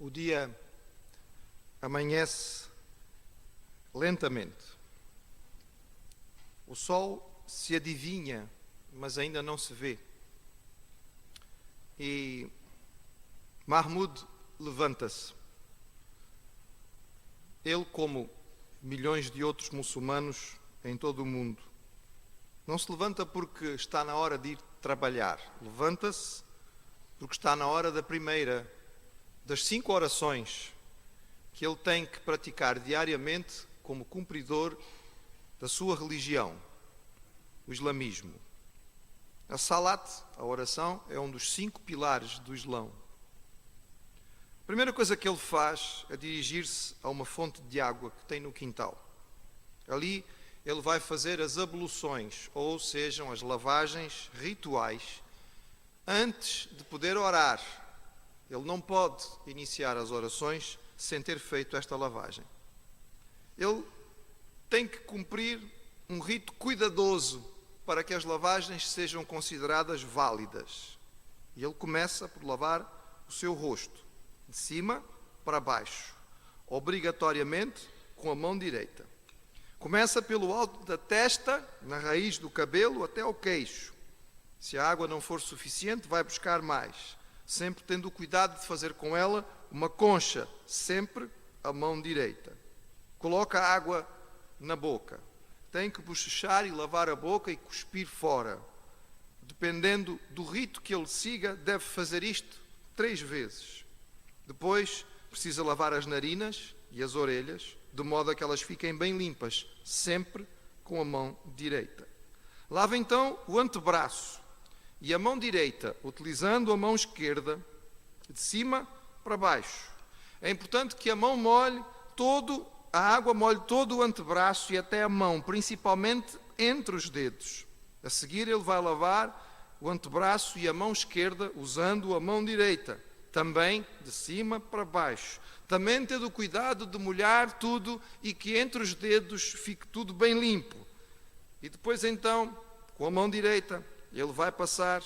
O dia amanhece lentamente. O sol se adivinha, mas ainda não se vê. E Mahmoud levanta-se. Ele, como milhões de outros muçulmanos em todo o mundo, não se levanta porque está na hora de ir trabalhar. Levanta-se porque está na hora da primeira das 5 orações que ele tem que praticar diariamente como cumpridor da sua religião, o islamismo. A salat, a oração, é um dos 5 pilares do Islão. A primeira coisa que ele faz é dirigir-se a uma fonte de água que tem no quintal. Ali ele vai fazer as abluções, ou sejam, as lavagens rituais, antes de poder orar. Ele não pode iniciar as orações sem ter feito esta lavagem. Ele tem que cumprir um rito cuidadoso para que as lavagens sejam consideradas válidas. E ele começa por lavar o seu rosto, de cima para baixo, obrigatoriamente com a mão direita. Começa pelo alto da testa, na raiz do cabelo, até ao queixo. Se a água não for suficiente, vai buscar mais, sempre tendo o cuidado de fazer com ela uma concha, sempre a mão direita. Coloca a água na boca. Tem que bochechar e lavar a boca e cuspir fora. Dependendo do rito que ele siga, deve fazer isto 3 vezes. Depois, precisa lavar as narinas e as orelhas, de modo a que elas fiquem bem limpas, sempre com a mão direita. Lava então o antebraço e a mão direita, utilizando a mão esquerda, de cima para baixo. É importante que a mão a água molhe todo o antebraço e até a mão, principalmente entre os dedos. A seguir ele vai lavar o antebraço e a mão esquerda usando a mão direita, também de cima para baixo. Também tendo o cuidado de molhar tudo e que entre os dedos fique tudo bem limpo. E depois então, com a mão direita, ele vai passar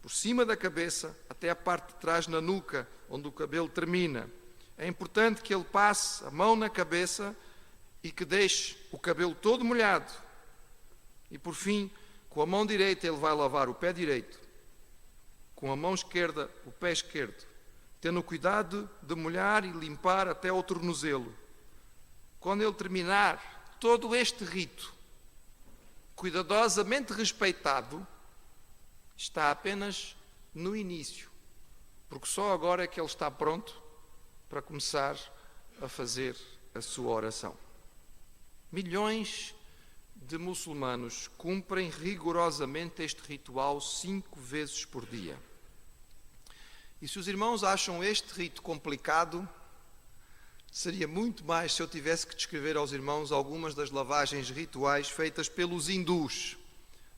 por cima da cabeça até a parte de trás na nuca, onde o cabelo termina. É importante que ele passe a mão na cabeça e que deixe o cabelo todo molhado. E por fim, com a mão direita ele vai lavar o pé direito, com a mão esquerda o pé esquerdo, tendo o cuidado de molhar e limpar até ao tornozelo. Quando ele terminar todo este rito, cuidadosamente respeitado, está apenas no início, porque só agora é que ele está pronto para começar a fazer a sua oração. Milhões de muçulmanos cumprem rigorosamente este ritual 5 vezes por dia. E se os irmãos acham este rito complicado, seria muito mais se eu tivesse que descrever aos irmãos algumas das lavagens rituais feitas pelos hindus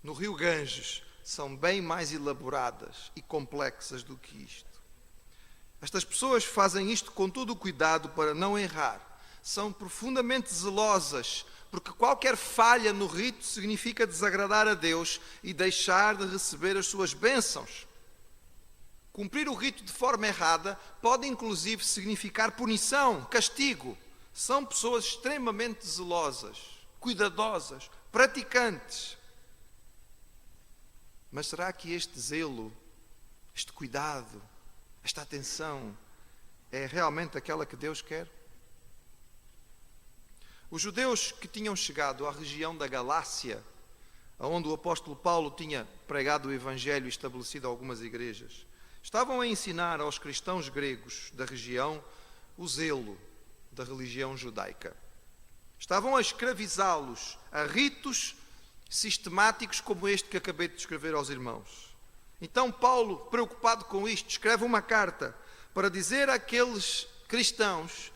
no rio Ganges. São bem mais elaboradas e complexas do que isto. Estas pessoas fazem isto com todo o cuidado para não errar. São profundamente zelosas, porque qualquer falha no rito significa desagradar a Deus e deixar de receber as suas bênçãos. Cumprir o rito de forma errada pode inclusive significar punição, castigo. São pessoas extremamente zelosas, cuidadosas, praticantes. Mas será que este zelo, este cuidado, esta atenção é realmente aquela que Deus quer? Os judeus que tinham chegado à região da Galácia, onde o apóstolo Paulo tinha pregado o Evangelho e estabelecido algumas igrejas, estavam a ensinar aos cristãos gregos da região o zelo da religião judaica. Estavam a escravizá-los a ritos sistemáticos como este que acabei de descrever aos irmãos. Então Paulo, preocupado com isto, escreve uma carta para dizer àqueles cristãos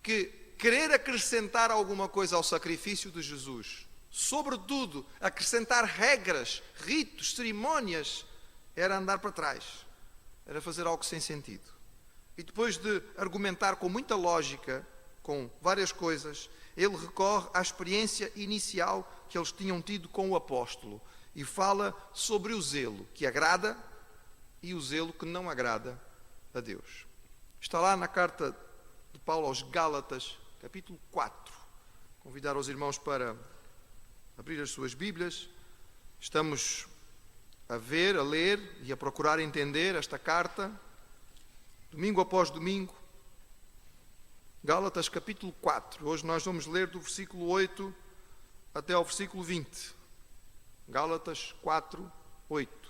que querer acrescentar alguma coisa ao sacrifício de Jesus, sobretudo acrescentar regras, ritos, cerimónias, era andar para trás, era fazer algo sem sentido. E depois de argumentar com muita lógica, com várias coisas, ele recorre à experiência inicial que eles tinham tido com o apóstolo e fala sobre o zelo que agrada e o zelo que não agrada a Deus. Está lá na carta de Paulo aos Gálatas, capítulo 4. Convidar os irmãos para abrir as suas Bíblias. Estamos a ver, a ler e a procurar entender esta carta, domingo após domingo. Gálatas, capítulo 4. Hoje nós vamos ler do versículo 8 até ao versículo 20. Gálatas 4, 8.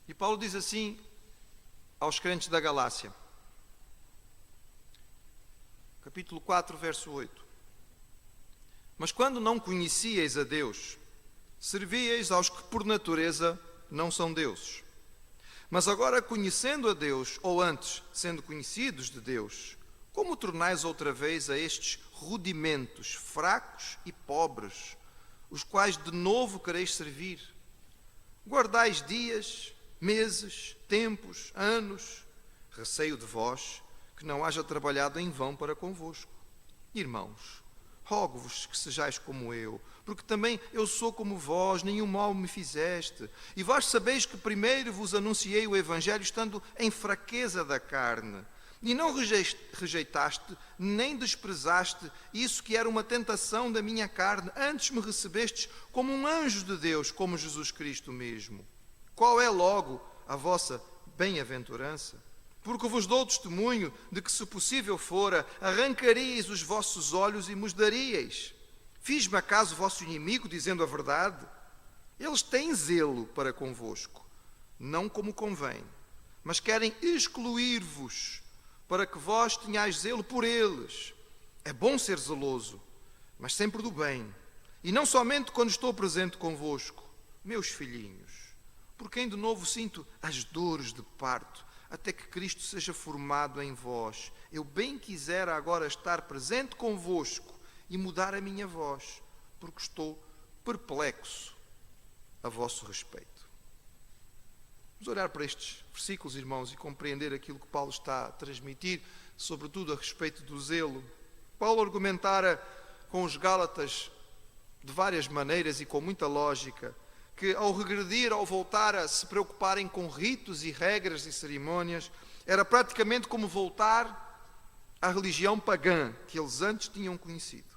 E Paulo diz assim aos crentes da Galácia, capítulo 4, verso 8. Mas quando não conhecíeis a Deus, servíeis aos que por natureza não são deuses. Mas agora, conhecendo a Deus, ou antes, sendo conhecidos de Deus, como tornais outra vez a estes rudimentos fracos e pobres, os quais de novo quereis servir? Guardais dias, meses, tempos, anos, receio de vós que não haja trabalhado em vão para convosco. Irmãos, rogo-vos que sejais como eu, porque também eu sou como vós, nenhum mal me fizeste. E vós sabeis que primeiro vos anunciei o Evangelho estando em fraqueza da carne. E não rejeitaste, nem desprezaste isso que era uma tentação da minha carne. Antes me recebestes como um anjo de Deus, como Jesus Cristo mesmo. Qual é logo a vossa bem-aventurança? Porque vos dou testemunho de que, se possível fora, arrancaríeis os vossos olhos e mos daríeis. Fiz-me acaso vosso inimigo, dizendo a verdade? Eles têm zelo para convosco, não como convém, mas querem excluir-vos, para que vós tenhais zelo por eles. É bom ser zeloso, mas sempre do bem, e não somente quando estou presente convosco, meus filhinhos, por quem de novo sinto as dores de parto, até que Cristo seja formado em vós. Eu bem quisera agora estar presente convosco e mudar a minha voz, porque estou perplexo a vosso respeito. Vamos olhar para estes versículos, irmãos, e compreender aquilo que Paulo está a transmitir, sobretudo a respeito do zelo. Paulo argumentara com os Gálatas de várias maneiras e com muita lógica, que ao regredir, ao voltar a se preocuparem com ritos e regras e cerimônias, era praticamente como voltar à religião pagã que eles antes tinham conhecido.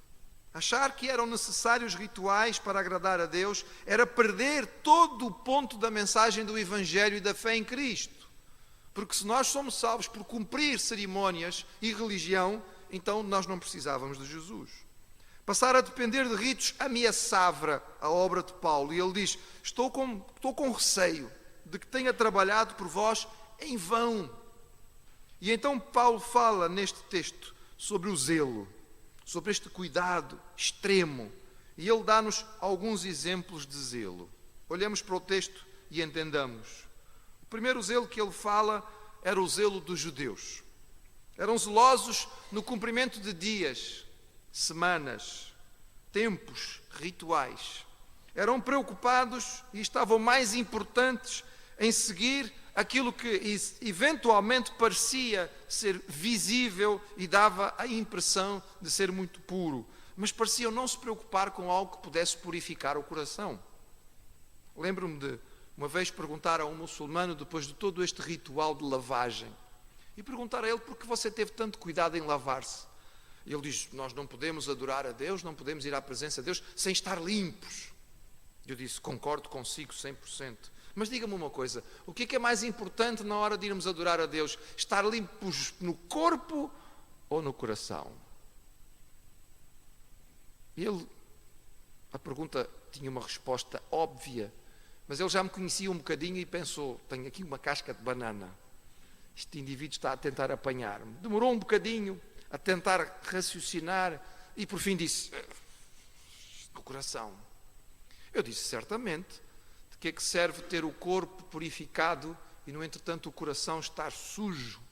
Achar que eram necessários rituais para agradar a Deus era perder todo o ponto da mensagem do Evangelho e da fé em Cristo. Porque se nós somos salvos por cumprir cerimônias e religião, então nós não precisávamos de Jesus. Passar a depender de ritos ameaçava a obra de Paulo. E ele diz, estou com receio de que tenha trabalhado por vós em vão. E então Paulo fala neste texto sobre o zelo, sobre este cuidado extremo. E ele dá-nos alguns exemplos de zelo. Olhemos para o texto e entendamos. O primeiro zelo que ele fala era o zelo dos judeus. Eram zelosos no cumprimento de dias, semanas, tempos, rituais. Eram preocupados e estavam mais importantes em seguir aquilo que eventualmente parecia ser visível e dava a impressão de ser muito puro, mas pareciam não se preocupar com algo que pudesse purificar o coração. Lembro-me de uma vez perguntar a um muçulmano, depois de todo este ritual de lavagem, e perguntar a ele por que você teve tanto cuidado em lavar-se. E ele diz, nós não podemos adorar a Deus, não podemos ir à presença de Deus sem estar limpos. Eu disse, concordo consigo 100%. Mas diga-me uma coisa, o que é mais importante na hora de irmos adorar a Deus? Estar limpos no corpo ou no coração? E ele, a pergunta tinha uma resposta óbvia, mas ele já me conhecia um bocadinho e pensou, tenho aqui uma casca de banana. Este indivíduo está a tentar apanhar-me. Demorou um bocadinho a tentar raciocinar e por fim disse, no coração. Eu disse, certamente, de que é que serve ter o corpo purificado e, no entretanto, o coração estar sujo?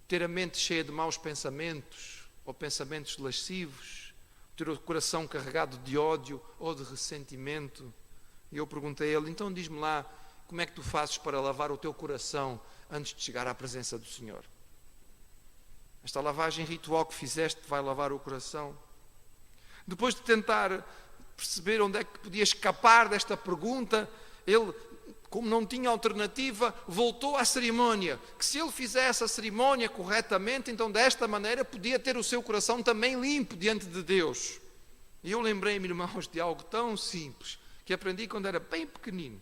Ter a mente cheia de maus pensamentos ou pensamentos lascivos? Ter o coração carregado de ódio ou de ressentimento? E eu perguntei a ele, então diz-me lá, como é que tu fazes para lavar o teu coração antes de chegar à presença do Senhor? Esta lavagem ritual que fizeste vai lavar o coração? Depois de tentar perceber onde é que podia escapar desta pergunta, ele, como não tinha alternativa, voltou à cerimônia. Que se ele fizesse a cerimônia corretamente, então desta maneira podia ter o seu coração também limpo diante de Deus. E eu lembrei-me, irmãos, de algo tão simples, que aprendi quando era bem pequenino.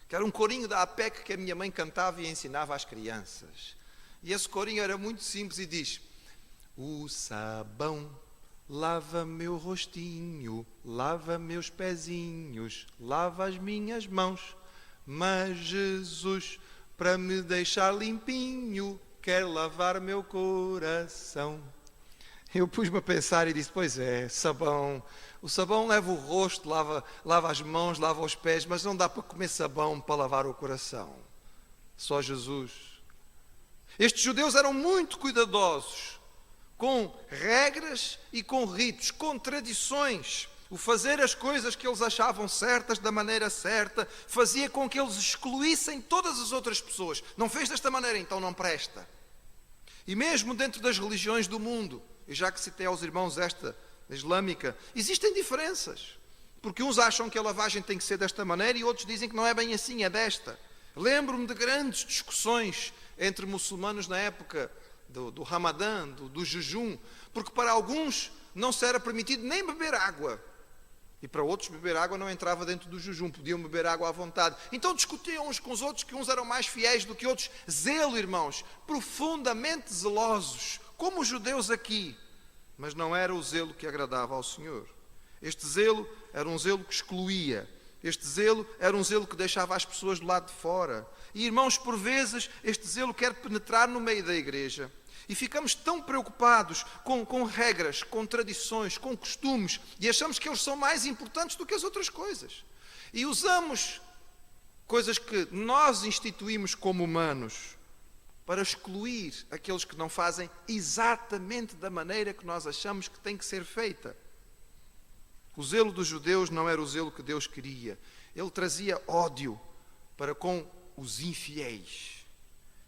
Que era um corinho da APEC que a minha mãe cantava e ensinava às crianças. E esse corinho era muito simples e diz: o sabão lava meu rostinho, lava meus pezinhos, lava as minhas mãos. Mas Jesus, para me deixar limpinho, quer lavar meu coração. Eu pus-me a pensar e disse: pois é, sabão. O sabão leva o rosto, lava as mãos, lava os pés, mas não dá para comer sabão para lavar o coração. Só Jesus. Estes judeus eram muito cuidadosos com regras e com ritos, com tradições. O fazer as coisas que eles achavam certas da maneira certa fazia com que eles excluíssem todas as outras pessoas. Não fez desta maneira, então não presta. E mesmo dentro das religiões do mundo, e já que citei aos irmãos esta islâmica, existem diferenças. Porque uns acham que a lavagem tem que ser desta maneira e outros dizem que não é bem assim, é desta. Lembro-me de grandes discussões entre muçulmanos na época do Ramadã, do jejum, porque para alguns não se era permitido nem beber água. E para outros beber água não entrava dentro do jejum, podiam beber água à vontade. Então discutiam uns com os outros, que uns eram mais fiéis do que outros. Zelo, irmãos, profundamente zelosos, como os judeus aqui. Mas não era o zelo que agradava ao Senhor. Este zelo era um zelo que excluía. Este zelo era um zelo que deixava as pessoas do lado de fora. E, irmãos, por vezes, este zelo quer penetrar no meio da igreja. E ficamos tão preocupados com regras, com tradições, com costumes, e achamos que eles são mais importantes do que as outras coisas. E usamos coisas que nós instituímos como humanos para excluir aqueles que não fazem exatamente da maneira que nós achamos que tem que ser feita. O zelo dos judeus não era o zelo que Deus queria. Ele trazia ódio para com os infiéis.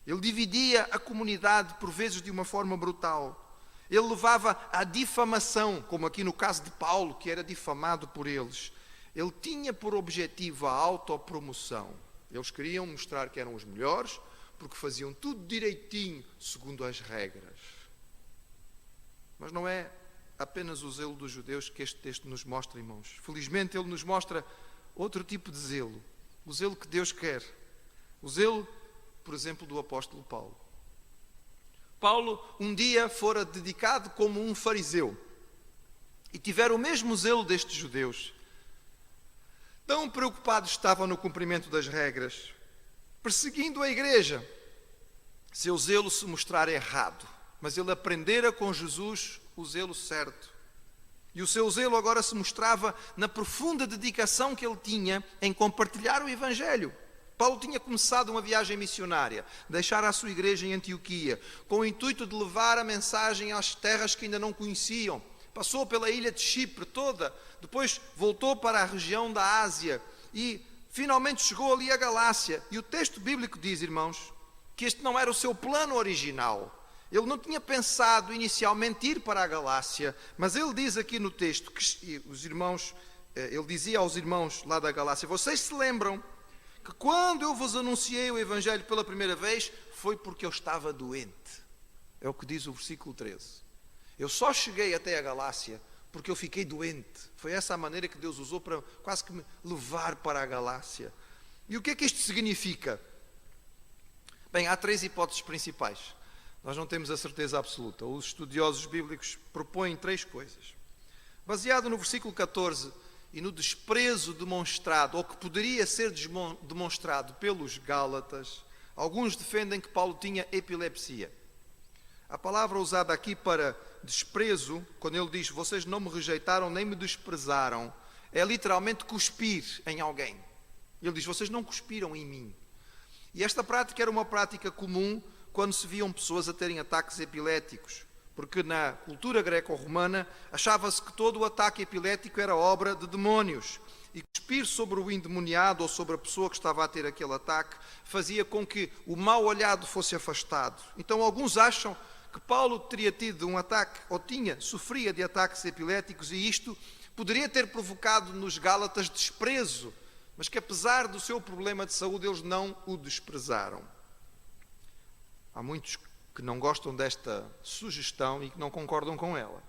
Ele dividia a comunidade, por vezes, de uma forma brutal. Ele levava à difamação, como aqui no caso de Paulo, que era difamado por eles. Ele tinha por objetivo a autopromoção. Eles queriam mostrar que eram os melhores, porque faziam tudo direitinho, segundo as regras. Mas não é apenas o zelo dos judeus que este texto nos mostra, irmãos. Felizmente ele nos mostra outro tipo de zelo. O zelo que Deus quer. O zelo, por exemplo, do apóstolo Paulo. Paulo um dia fora dedicado como um fariseu. E tivera o mesmo zelo destes judeus. Tão preocupados estavam no cumprimento das regras, perseguindo a igreja. Seu zelo se mostrar errado, mas ele aprendera com Jesus o zelo certo. E o seu zelo agora se mostrava na profunda dedicação que ele tinha em compartilhar o Evangelho. Paulo tinha começado uma viagem missionária, deixar a sua igreja em Antioquia, com o intuito de levar a mensagem às terras que ainda não conheciam. Passou pela ilha de Chipre toda, depois voltou para a região da Ásia e finalmente chegou ali a Galácia. E o texto bíblico diz, irmãos, que este não era o seu plano original. Ele não tinha pensado inicialmente ir para a Galácia, mas ele diz aqui no texto que os irmãos, ele dizia aos irmãos lá da Galácia: vocês se lembram que quando eu vos anunciei o Evangelho pela primeira vez, foi porque eu estava doente. É o que diz o versículo 13. Eu só cheguei até a Galácia porque eu fiquei doente. Foi essa a maneira que Deus usou para quase que me levar para a Galácia. E o que é que isto significa? Bem, há três hipóteses principais. Nós não temos a certeza absoluta. Os estudiosos bíblicos propõem três coisas. Baseado no versículo 14 e no desprezo demonstrado, ou que poderia ser demonstrado pelos Gálatas, alguns defendem que Paulo tinha epilepsia. A palavra usada aqui para desprezo, quando ele diz vocês não me rejeitaram nem me desprezaram, é literalmente cuspir em alguém. Ele diz vocês não cuspiram em mim. E esta prática era uma prática comum quando se viam pessoas a terem ataques epiléticos, porque na cultura greco-romana achava-se que todo o ataque epilético era obra de demónios, e cuspir sobre o endemoniado ou sobre a pessoa que estava a ter aquele ataque fazia com que o mal olhado fosse afastado. Então alguns acham que Paulo teria tido um ataque, ou sofria de ataques epiléticos, e isto poderia ter provocado nos Gálatas desprezo, mas que apesar do seu problema de saúde, eles não o desprezaram. Há muitos que não gostam desta sugestão e que não concordam com ela.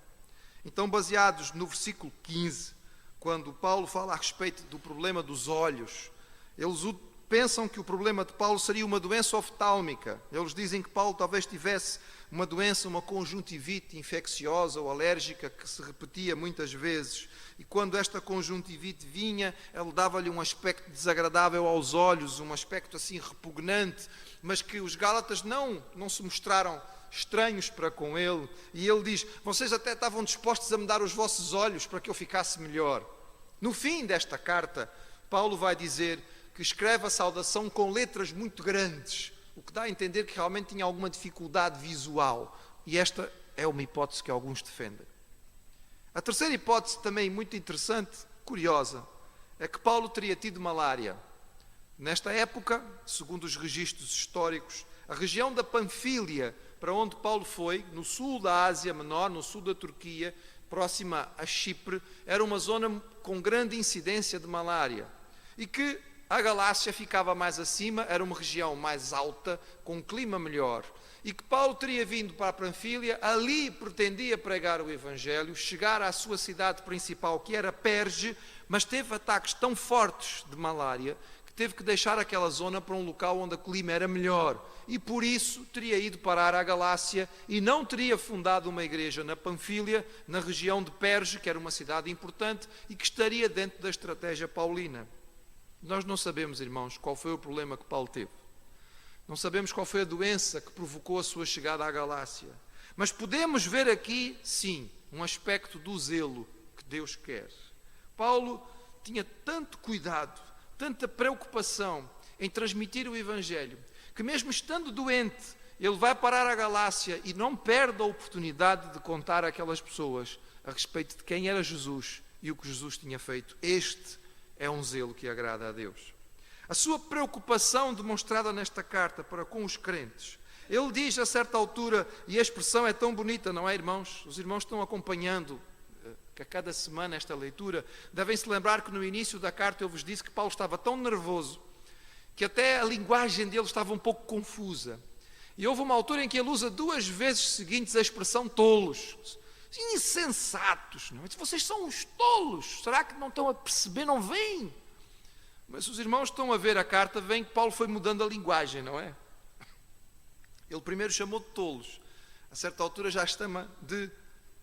Então, baseados no versículo 15, quando Paulo fala a respeito do problema dos olhos, eles pensam que o problema de Paulo seria uma doença oftálmica. Eles dizem que Paulo talvez tivesse uma doença, uma conjuntivite infecciosa ou alérgica que se repetia muitas vezes. E quando esta conjuntivite vinha, ela dava-lhe um aspecto desagradável aos olhos, um aspecto assim repugnante, mas que os Gálatas não se mostraram estranhos para com ele. E ele diz, vocês até estavam dispostos a me dar os vossos olhos para que eu ficasse melhor. No fim desta carta, Paulo vai dizer que escreve a saudação com letras muito grandes, o que dá a entender que realmente tinha alguma dificuldade visual. E esta é uma hipótese que alguns defendem. A terceira hipótese, também muito interessante, curiosa, é que Paulo teria tido malária. Nesta época, segundo os registros históricos, a região da Panfília, para onde Paulo foi, no sul da Ásia Menor, no sul da Turquia, próxima a Chipre, era uma zona com grande incidência de malária. E que a Galácia ficava mais acima, era uma região mais alta, com um clima melhor. E que Paulo teria vindo para a Panfília, ali pretendia pregar o Evangelho, chegar à sua cidade principal, que era Perge, mas teve ataques tão fortes de malária, que teve que deixar aquela zona para um local onde o clima era melhor. E por isso teria ido parar à Galácia e não teria fundado uma igreja na Panfília, na região de Perge, que era uma cidade importante e que estaria dentro da estratégia paulina. Nós não sabemos, irmãos, qual foi o problema que Paulo teve. Não sabemos qual foi a doença que provocou a sua chegada à Galácia. Mas podemos ver aqui, sim, um aspecto do zelo que Deus quer. Paulo tinha tanto cuidado, tanta preocupação em transmitir o Evangelho, que mesmo estando doente, ele vai parar à Galácia e não perde a oportunidade de contar àquelas pessoas a respeito de quem era Jesus e o que Jesus tinha feito. Este é um zelo que agrada a Deus. A sua preocupação demonstrada nesta carta para com os crentes. Ele diz a certa altura, e a expressão é tão bonita, não é, irmãos? Os irmãos estão acompanhando que a cada semana esta leitura, devem se lembrar que no início da carta eu vos disse que Paulo estava tão nervoso que até a linguagem dele estava um pouco confusa. E houve uma altura em que ele usa 2 vezes seguintes a expressão tolos. Insensatos, não é? Vocês são uns tolos, será que não estão a perceber, não veem? Mas se os irmãos estão a ver a carta, veem que Paulo foi mudando a linguagem, não é? Ele primeiro chamou de tolos, a certa altura já chama de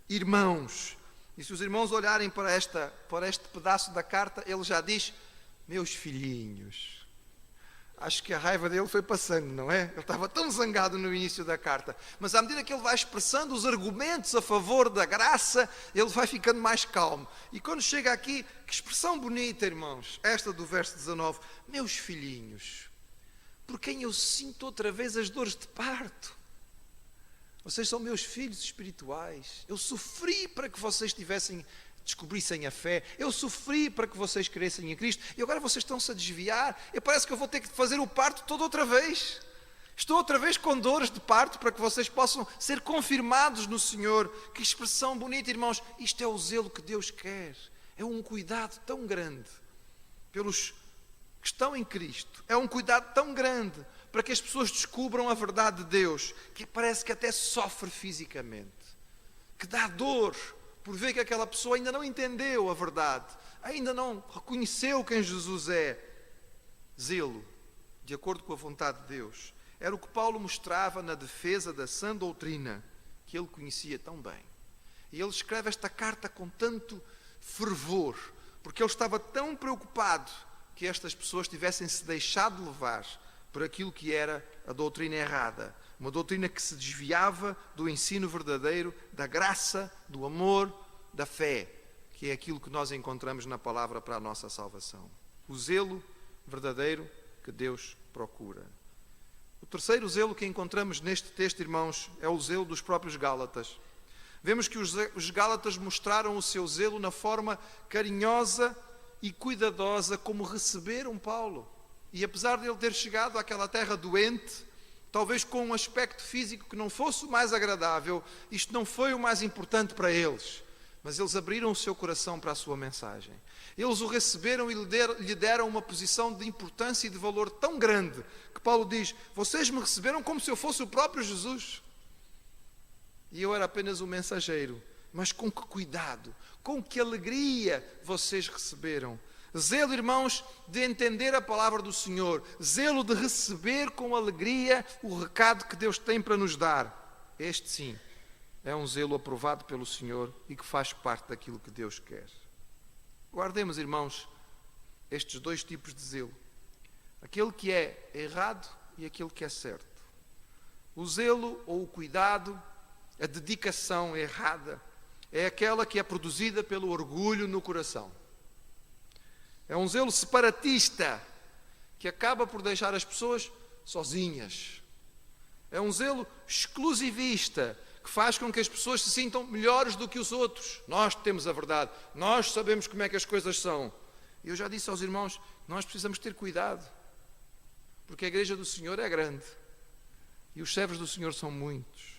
irmãos. E se os irmãos olharem para este pedaço da carta, ele já diz, meus filhinhos. Acho que a raiva dele foi passando, não é? Ele estava tão zangado no início da carta. Mas à medida que ele vai expressando os argumentos a favor da graça, ele vai ficando mais calmo. E quando chega aqui, que expressão bonita, irmãos, esta do verso 19. Meus filhinhos, por quem eu sinto outra vez as dores de parto. Vocês são meus filhos espirituais. Eu sofri para que vocês descobrissem a fé, eu sofri para que vocês crescem em Cristo, e agora vocês estão-se a desviar, e parece que eu vou ter que fazer o parto todo outra vez. Estou outra vez com dores de parto para que vocês possam ser confirmados no Senhor. Que expressão bonita, irmãos. Isto é o zelo que Deus quer. É um cuidado tão grande pelos que estão em Cristo. É um cuidado tão grande para que as pessoas descubram a verdade de Deus, que parece que até sofre fisicamente, que dá dor por ver que aquela pessoa ainda não entendeu a verdade, ainda não reconheceu quem Jesus é. Zelo, de acordo com a vontade de Deus, era o que Paulo mostrava na defesa da sã doutrina, que ele conhecia tão bem. E ele escreve esta carta com tanto fervor, porque ele estava tão preocupado que estas pessoas tivessem-se deixado levar por aquilo que era a doutrina errada. Uma doutrina que se desviava do ensino verdadeiro, da graça, do amor, da fé, que é aquilo que nós encontramos na palavra para a nossa salvação. O zelo verdadeiro que Deus procura. O terceiro zelo que encontramos neste texto, irmãos, é o zelo dos próprios Gálatas. Vemos que os Gálatas mostraram o seu zelo na forma carinhosa e cuidadosa como receberam Paulo. E apesar de ele ter chegado àquela terra doente, talvez com um aspecto físico que não fosse o mais agradável, isto não foi o mais importante para eles. mas eles abriram o seu coração para a sua mensagem. Eles o receberam e lhe deram uma posição de importância e de valor tão grande, que Paulo diz: vocês me receberam como se eu fosse o próprio Jesus. E eu era apenas um mensageiro. Mas com que cuidado, com que alegria vocês receberam. Zelo, irmãos, de entender a palavra do Senhor. Zelo de receber com alegria o recado que Deus tem para nos dar. Este sim é um zelo aprovado pelo Senhor e que faz parte daquilo que Deus quer. Guardemos, irmãos, estes dois tipos de zelo. Aquele que é errado e aquele que é certo. O zelo ou o cuidado, a dedicação errada, é aquela que é produzida pelo orgulho no coração. É um zelo separatista que acaba por deixar as pessoas sozinhas. É um zelo exclusivista que faz com que as pessoas se sintam melhores do que os outros. Nós temos a verdade, nós sabemos como é que as coisas são. E eu já disse aos irmãos, nós precisamos ter cuidado, porque a igreja do Senhor é grande e os servos do Senhor são muitos.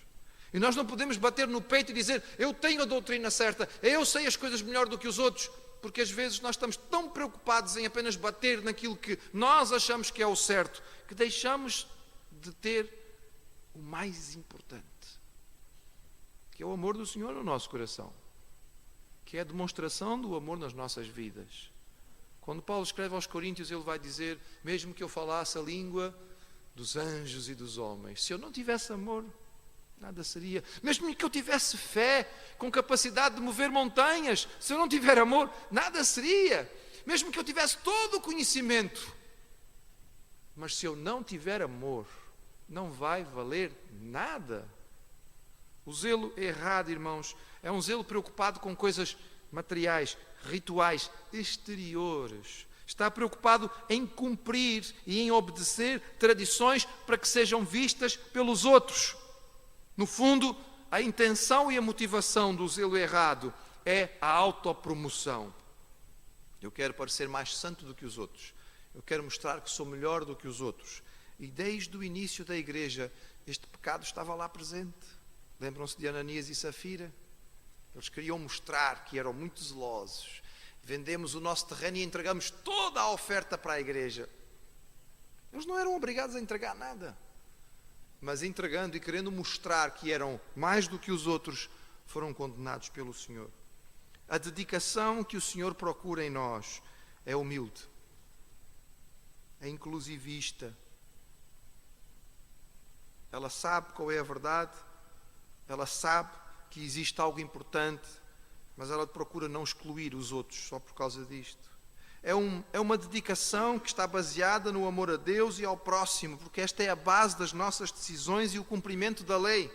E nós não podemos bater no peito e dizer: eu tenho a doutrina certa, eu sei as coisas melhor do que os outros, porque às vezes nós estamos tão preocupados em apenas bater naquilo que nós achamos que é o certo, que deixamos de ter o mais importante, que é o amor do Senhor no nosso coração, que é a demonstração do amor nas nossas vidas. Quando Paulo escreve aos Coríntios, ele vai dizer: mesmo que eu falasse a língua dos anjos e dos homens, se eu não tivesse amor, nada seria. Mesmo que eu tivesse fé, com capacidade de mover montanhas, se eu não tiver amor, nada seria. Mesmo que eu tivesse todo o conhecimento, mas se eu não tiver amor, não vai valer nada. O zelo errado, irmãos, é um zelo preocupado com coisas materiais, rituais, exteriores. Está preocupado em cumprir e em obedecer tradições para que sejam vistas pelos outros. No fundo, a intenção e a motivação do zelo errado é a autopromoção. Eu quero parecer mais santo do que os outros. Eu quero mostrar que sou melhor do que os outros. E desde o início da igreja, este pecado estava lá presente. Lembram-se de Ananias e Safira? Eles queriam mostrar que eram muito zelosos. Vendemos o nosso terreno e entregamos toda a oferta para a igreja. Eles não eram obrigados a entregar nada. Mas entregando e querendo mostrar que eram mais do que os outros, foram condenados pelo Senhor. A dedicação que o Senhor procura em nós é humilde, é inclusivista. Ela sabe qual é a verdade, ela sabe que existe algo importante, mas ela procura não excluir os outros só por causa disto. É uma dedicação que está baseada no amor a Deus e ao próximo, porque esta é a base das nossas decisões e o cumprimento da lei.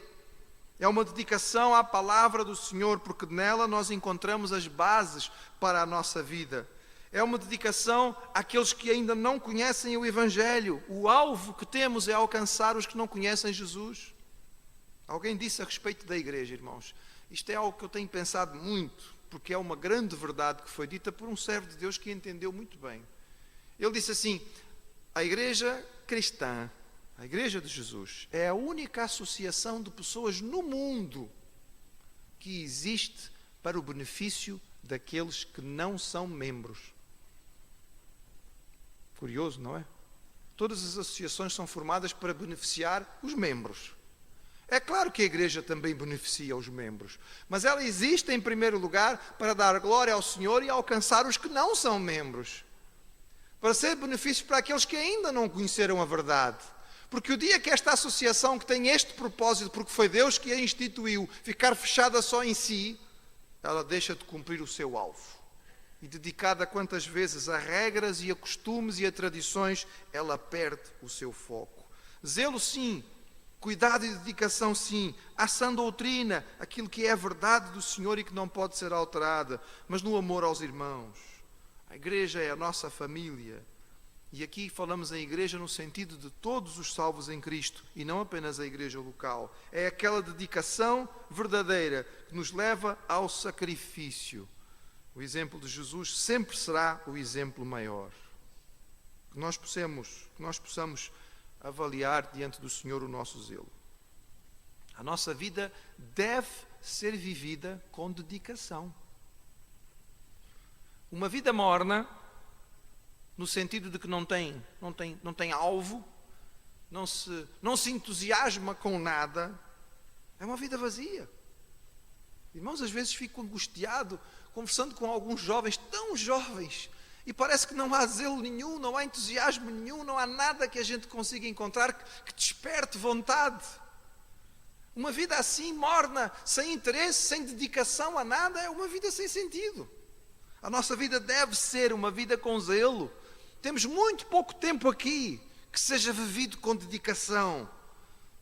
É uma dedicação à palavra do Senhor, porque nela nós encontramos as bases para a nossa vida. É uma dedicação àqueles que ainda não conhecem o Evangelho. O alvo que temos é alcançar os que não conhecem Jesus. Alguém disse a respeito da igreja, irmãos, isto é algo que eu tenho pensado muito, porque é uma grande verdade que foi dita por um servo de Deus que entendeu muito bem. Ele disse assim: a igreja cristã, a igreja de Jesus, é a única associação de pessoas no mundo que existe para o benefício daqueles que não são membros. Curioso, não é? Todas as associações são formadas para beneficiar os membros. É claro que a igreja também beneficia os membros, mas ela existe em primeiro lugar para dar glória ao Senhor e alcançar os que não são membros, para ser benefício para aqueles que ainda não conheceram a verdade. Porque o dia que esta associação, que tem este propósito, porque foi Deus que a instituiu, ficar fechada só em si, ela deixa de cumprir o seu alvo. E dedicada quantas vezes a regras e a costumes e a tradições, ela perde o seu foco. Zelo sim, cuidado e dedicação sim, à sã doutrina, aquilo que é a verdade do Senhor e que não pode ser alterada, mas no amor aos irmãos. A igreja é a nossa família. E aqui falamos em igreja no sentido de todos os salvos em Cristo e não apenas a igreja local. É aquela dedicação verdadeira que nos leva ao sacrifício. O exemplo de Jesus sempre será o exemplo maior. Que nós possamos avaliar diante do Senhor o nosso zelo. A nossa vida deve ser vivida com dedicação. Uma vida morna, no sentido de que não tem alvo, não se entusiasma com nada, é uma vida vazia. Irmãos, às vezes fico angustiado conversando com alguns jovens, tão jovens, e parece que não há zelo nenhum, não há entusiasmo nenhum, não há nada que a gente consiga encontrar que desperte vontade. Uma vida assim, morna, sem interesse, sem dedicação a nada, é uma vida sem sentido. A nossa vida deve ser uma vida com zelo. Temos muito pouco tempo aqui que seja vivido com dedicação,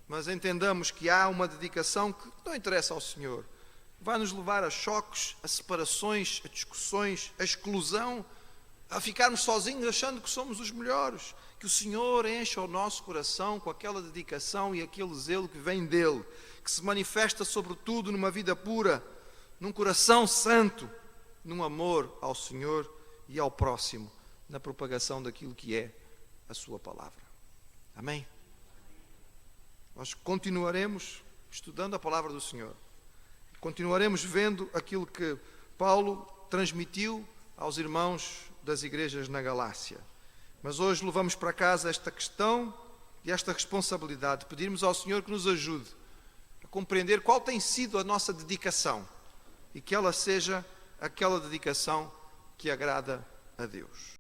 mas entendamos que há uma dedicação que não interessa ao Senhor. Vai nos levar a choques, a separações, a discussões, a exclusão, a ficarmos sozinhos achando que somos os melhores. Que o Senhor encha o nosso coração com aquela dedicação e aquele zelo que vem dEle, que se manifesta sobretudo numa vida pura, num coração santo, num amor ao Senhor e ao próximo, na propagação daquilo que é a sua palavra. Amém? Nós continuaremos estudando a palavra do Senhor. Continuaremos vendo aquilo que Paulo transmitiu aos irmãos das igrejas na Galácia. Mas hoje levamos para casa esta questão e esta responsabilidade de pedirmos ao Senhor que nos ajude a compreender qual tem sido a nossa dedicação e que ela seja aquela dedicação que agrada a Deus.